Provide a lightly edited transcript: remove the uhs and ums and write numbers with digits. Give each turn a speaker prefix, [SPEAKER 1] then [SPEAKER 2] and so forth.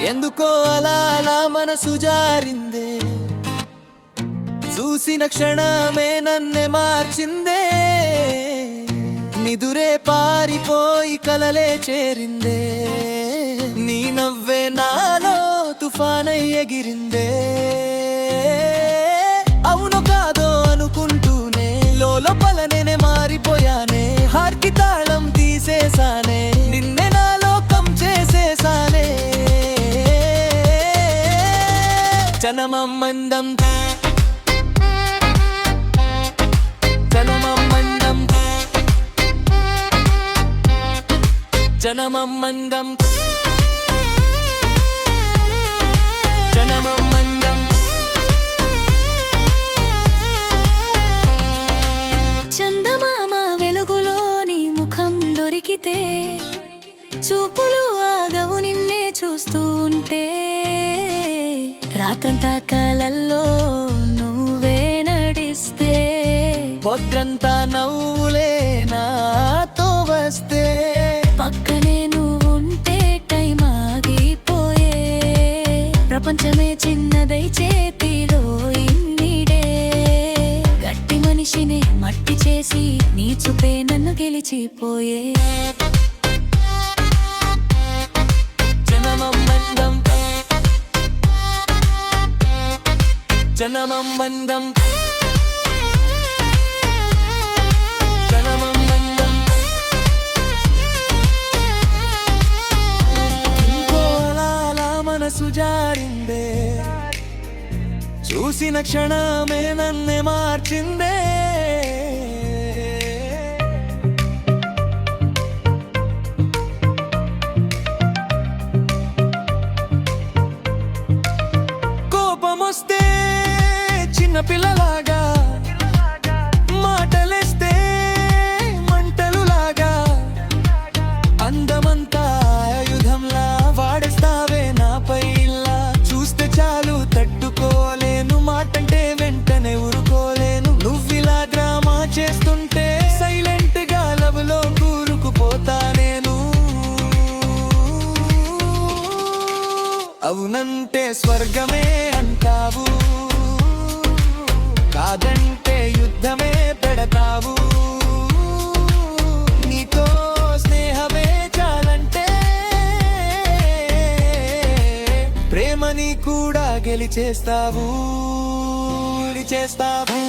[SPEAKER 1] ఎందుకో అలా అలా మనసు జారిందే, చూసిన క్షణమే నన్నే మార్చిందే. నిదురే పారిపోయి కలలే చేరిందే, నీ నవ్వే నాలో తుఫానై ఎగిరిందే. అవును కాదో అనుకుంటూనే లోపల నేనే మారిపోయానే, హార్కి తాళం తీసేసానే, నిన్నే నా లోకం చేసేసానే. జనమమందం జనమమందం జనమమందం జనమమందం.
[SPEAKER 2] చందమామ వెలుగులోని ముఖం దొరికితే, చూపులు ఆగవు నిన్నే చూస్తూ ఉంటే. రాత్రంతా కలల్లో నువ్వే నడిస్తే,
[SPEAKER 1] పొద్దంతా నవ్వులే నాతో వస్తే.
[SPEAKER 2] పక్కనే నువ్వు ఉంటే టైం ఆగిపోయే, ప్రపంచమే చిన్నదై చేతిలో ఇన్నిడే. గట్టి మనిషిని మట్టి చేసి నీ చూపే నన్ను గెలిచిపోయే.
[SPEAKER 1] జనమమందం జనమమందం జనమమందం. ఇంకో అలా అలా మనసు జారిందే, చూసిన క్షణమే నన్నే మార్చిందే. కోపమొస్తే చిన్న పిల్లలాగా, మాటలేస్తే మంటలులాగా, అందమంతా ఆయుధంలా వాడేస్తావే నాపై ఇలా. చూస్తే చాలు తట్టుకోలేను, మాటంటే వెంటనే ఊరుకోలేను. నువ్విలా డ్రామా చేస్తుంటే సైలెంట్ గా లవ్లో కూరుకుపోతా నేను. అవునంటే స్వర్గమే అంటావు, కాదంటే యుద్ధమే పెడతావు. నీతో స్నేహమే చాలంటే, ప్రేమని కూడా గెలిచేస్తావు, చేస్తావు.